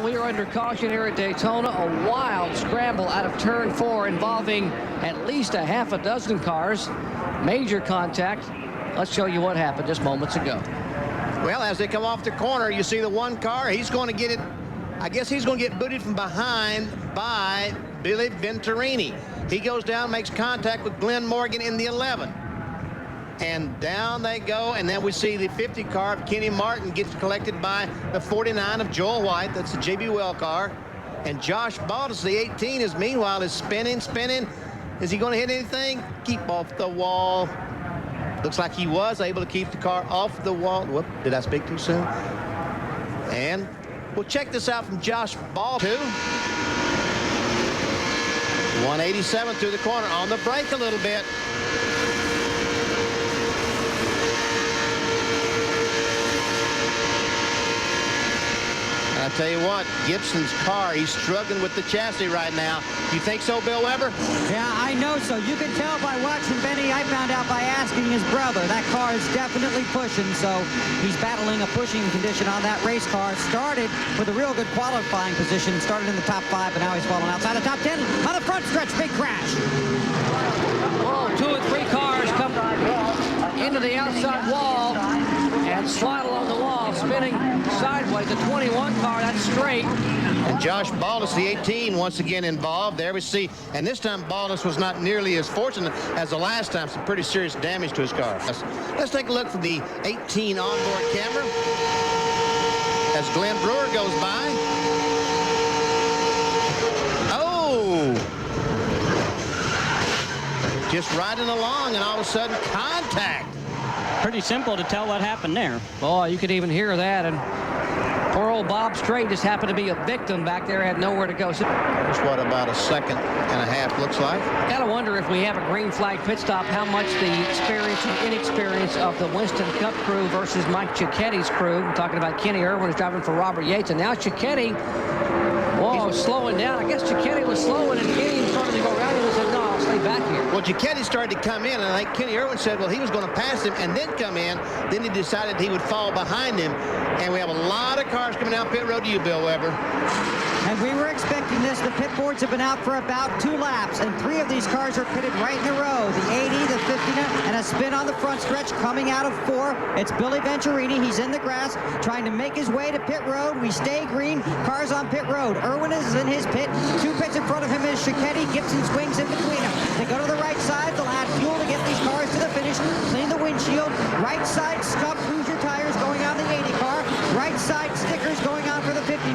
Well, we are under caution here at Daytona. A wild scramble out of turn 4 involving at least a half a dozen cars. Major contact. Let's show you what happened just moments ago. Well, as they come off the corner, you see the one car. He's going to get it. I guess he's going to get booted from behind by Billy Venturini. He goes down, makes contact with Glenn Morgan in the 11. And down they go, and then we see the 50 car of Kenny Martin gets collected by the 49 of Joel White. That's the J.B. Well car. And Josh Baldus, the 18, is meanwhile spinning. Is he going to hit anything? Keep off the wall. Looks like he was able to keep the car off the wall. Whoop, did I speak too soon? And we'll check this out from Josh Baldus. 187 through the corner, on the brake a little bit. I tell you what, Gibson's car, he's struggling with the chassis right now. You think so, Bill Weber? Yeah, I know so. You can tell by watching Benny. I found out by asking his brother. That car is definitely pushing, so he's battling a pushing condition on that race car. Started with a real good qualifying position, started in the top 5, but now he's falling outside the top 10. On the front stretch, big crash. Oh, 2 or 3 cars come into the outside wall and slide along the wall, spinning sideways. The 21 car, that's straight. And Josh Baldus, the 18, once again involved. There we see, and this time Baldus was not nearly as fortunate as the last time. Some pretty serious damage to his car. Let's take a look from the 18 onboard camera as Glenn Brewer goes by. Oh! Just riding along, and all of a sudden, contact. Pretty simple to tell what happened there. Boy, you could even hear that. And poor old Bob Strait just happened to be a victim back there, had nowhere to go. So, just what, about a second and a half looks like. Gotta wonder if we have a green flag pit stop, how much the experience and inexperience of the Winston Cup crew versus Mike Cicchetti's crew. I'm talking about Kenny Irwin is driving for Robert Yates, and now Cicchetti, whoa, slowing down. I guess Cicchetti was slowing, and Kenny started to go around him and said, no, I'll stay back here. Well, Cicchetti started to come in, and I think Kenny Irwin said, well, he was going to pass him and then come in. Then he decided he would fall behind him. And we have a lot of cars coming down pit road to you, Bill Weber. And we were expecting this. The pit boards have been out for about 2 laps, and 3 of these cars are pitted right in a row. The 80, the 59, and a spin on the front stretch coming out of 4. It's Billy Venturini. He's in the grass trying to make his way to pit road. We stay green. Cars on pit road. Irwin is in his pit. 2 pits in front of him is Cicchetti. Gibson swings in between them. They go to the right side. They'll add fuel to get these cars to the finish. Clean the windshield. Right side scuff Hoosier tires going on the 80 car. Right side stickers going on for the 59.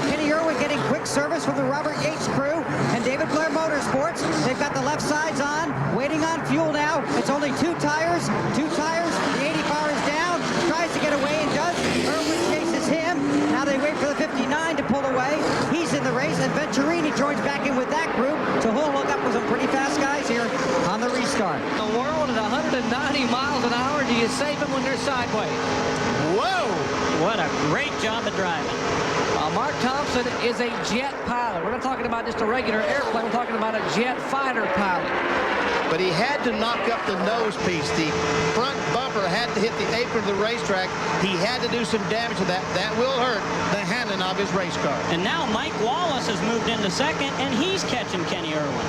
Kenny Irwin getting quick service from the Robert Yates crew and David Blair Motorsports. They've got the left sides on, waiting on fuel now. It's only 2 tires. 2 tires. The 80 car is down. Tries to get away and does. Irwin chases him. Now they wait for the 59 to pull away. He's in the race, and Venturini joins back in with that group. So he'll hook up with some pretty fast guys here on the restart. The world at 190 miles an hour. Do you save them when they're sideways? Whoa! What a great job of driving. Mark Thompson is a jet pilot. We're not talking about just a regular airplane. We're talking about a jet fighter pilot. But he had to knock up the nose piece. The front bumper had to hit the apron of the racetrack. He had to do some damage to that. That will hurt the handling of his race car. And now Mike Wallace has moved into second, and he's catching Kenny Irwin.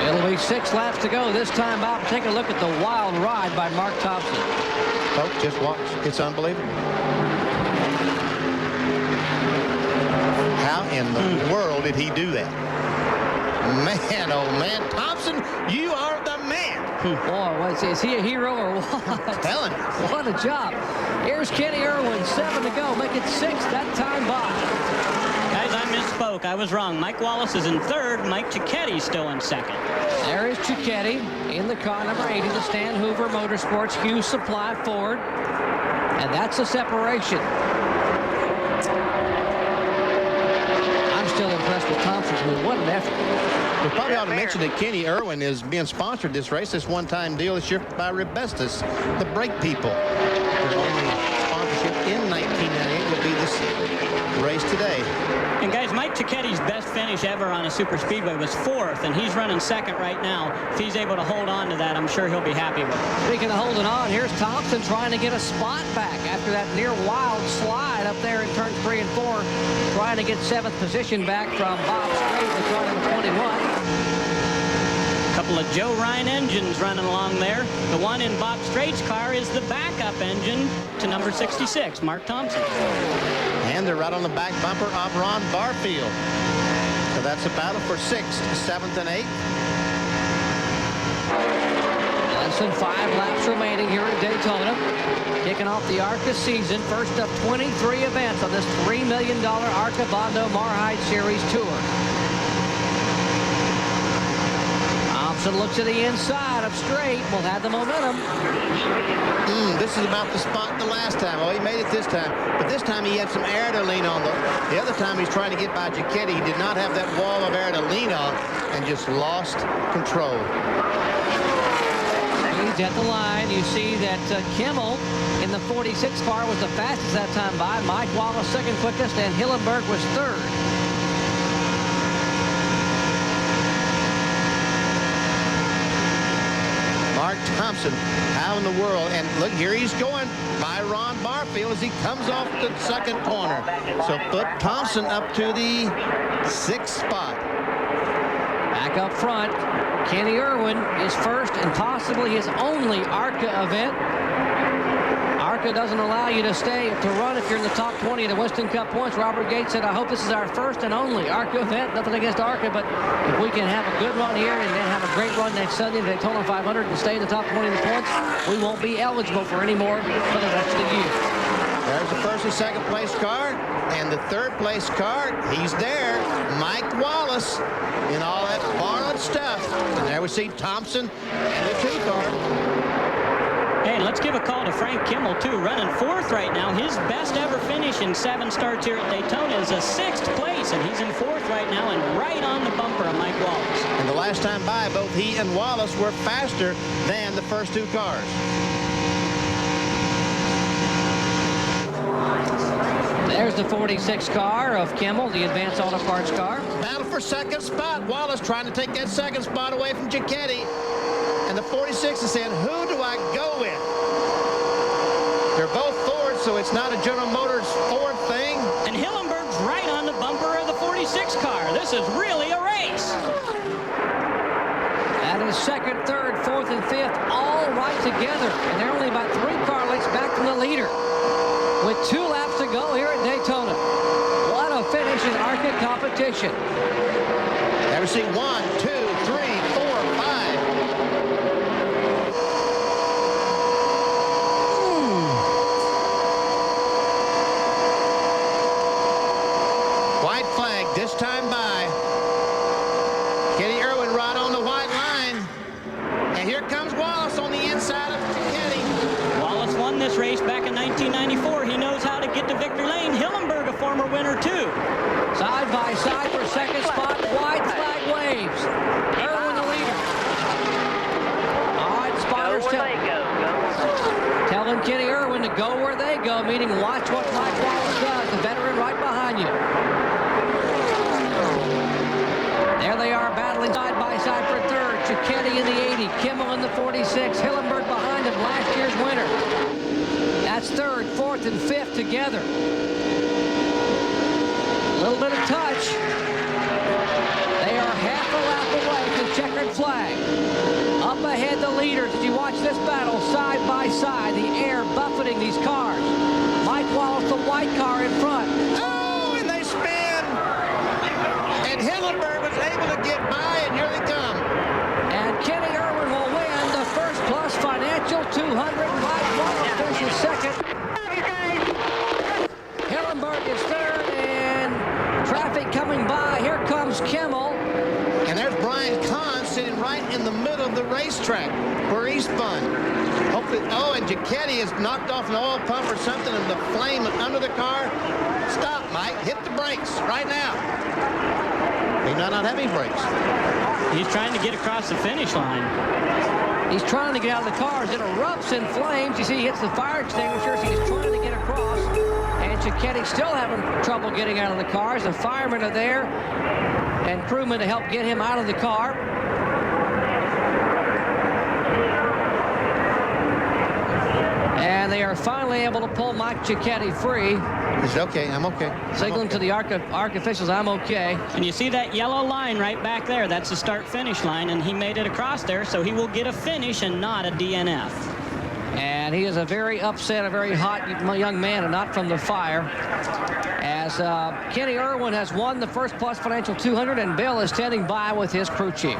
It'll be 6 laps to go this time, Bob. Take a look at the wild ride by Mark Thompson. Folks, just watch. It's unbelievable. How in the world did he do that? Man, oh man. Thompson, you are the man. Boy, is he a hero or what? I'm telling you. What a job. Here's Kenny Irwin, 7 to go. Make it 6 that time, Bob. Guys, I misspoke. I was wrong. Mike Wallace is in 3rd. Mike Cicchetti's still in 2nd. There is Cicchetti in the car number 80, the Stan Hoover Motorsports Hughes Supply Ford. And that's a separation. I'm still impressed with Thompson's move. What an effort. We probably ought to mention that Kenny Irwin is being sponsored this race, this one-time deal this year by Rebestos, the brake people. Their only sponsorship in 1998 will be this race today. And guys, Mike Cicchetti's best finish ever on a super speedway was 4th, and he's running 2nd right now. If he's able to hold on to that, I'm sure he'll be happy with it. Speaking of holding on, here's Thompson trying to get a spot back after that near wild slide up there in turns 3 and 4, trying to get 7th position back from Bob Strait in car number 21. Couple of Joe Ryan engines running along there. The one in Bob Straight's car is the backup engine to number 66, Mark Thompson. And they're right on the back bumper of Ron Barfield. So that's a battle for 6th, 7th, and 8th. Less than 5 laps remaining here at Daytona. Kicking off the Arca season. First of 23 events on this $3 million Arca Bondo Hyde Series Tour. Thompson looks to the inside of Strait. Will have the momentum. This is about the spot the last time. Oh, he made it this time. But this time he had some air to lean on. The other time he's trying to get by Cicchetti. He did not have that wall of air to lean on and just lost control. He's at the line. You see that Kimmel in the 46 car was the fastest that time by. Mike Wallace second quickest, and Hillenberg was 3rd. Mark Thompson, how in the world? And look, here he's going by Ron Barfield as he comes off the 2nd corner. So put Thompson up to the 6th spot. Back up front, Kenny Irwin is first and possibly his only Arca event. Arca doesn't allow you to run if you're in the top 20 of the Winston Cup points. Robert Gates said, I hope this is our first and only Arca event. Nothing against Arca, but if we can have a good run here and then have a great run next Sunday, the Daytona 500, and stay in the top 20 of the points, we won't be eligible for any more for the rest of the year. There's the 1st and 2nd place car, and the 3rd place car, he's there, Mike Wallace, in all that borrowed stuff. And there we see Thompson and the 2 car. Hey, let's give a call to Frank Kimmel, too, running 4th right now. His best ever finish in 7 starts here at Daytona is a 6th place, and he's in 4th right now and right on the bumper of Mike Wallace. And the last time by, both he and Wallace were faster than the first 2 cars. There's the 46 car of Kimmel, the Advanced Auto Parts car. Battle for 2nd spot. Wallace trying to take that 2nd spot away from Cicchetti. And the 46 is saying, who do I go with? They're both Ford, so it's not a General Motors Ford thing. And Hillenberg's right on the bumper of the 46 car. This is really a race. That is 2nd, 3rd, 4th, and 5th, all right together. And they're only about 3 car lengths back from the leader. With 2 laps to go here at Daytona. What a finish in Arca competition. Ever see 1, 2, 3, 4, 5. White flag this time by. Kenny Irwin right on the white line. And here comes Wallace on the inside of Cicchetti. Wallace won this race back in 1994. He knows how to get to victory lane. Hillenberg, a former winner, too. Side by side for 2nd spot. White flag waves. Irwin the leader. All right, spotters telling Kenny Irwin to go where they go, meaning watch what Mike Wallace does, the veteran right behind you. There they are battling side by side for 3rd. Cicchetti in the 80, Kimmel in the 46, Hillenberg behind him, last year's winner. That's 3rd, 4th, and 5th together. A little bit of touch. They are half a lap away from checkered flag. Up ahead, the leaders. As you watch this battle side by side, the air buffeting these cars. Mike Wallace, the white car in front. Oh, and they spin. And Hillenberg was able to get by, and here they come. And Kenny Irwin will win the First Plus Financial 200. Mike Wallace finishes 2nd. Hillenberg is 3rd, and traffic coming by. Here comes Kimmel. And there's Brian Kahn sitting right in the middle of the racetrack where he spun. Oh, and Cicchetti has knocked off an oil pump or something, and the flame under the car. Stop, Mike. Hit the brakes right now. He might not have any brakes. He's trying to get across the finish line. He's trying to get out of the cars. It erupts in flames. You see, he hits the fire extinguisher, so he's trying to get across. And and Cicchetti still having trouble getting out of the cars. The firemen are there and crewmen to help get him out of the car. And they are finally able to pull Mike Cicchetti free. It's okay. I'm okay. Signaling to the ARC officials, I'm okay. And you see that yellow line right back there? That's the start-finish line, and he made it across there, so he will get a finish and not a DNF. And he is a very upset, a very hot young man, and not from the fire. As Kenny Irwin has won the First Plus Financial 200, and Bill is standing by with his crew chief.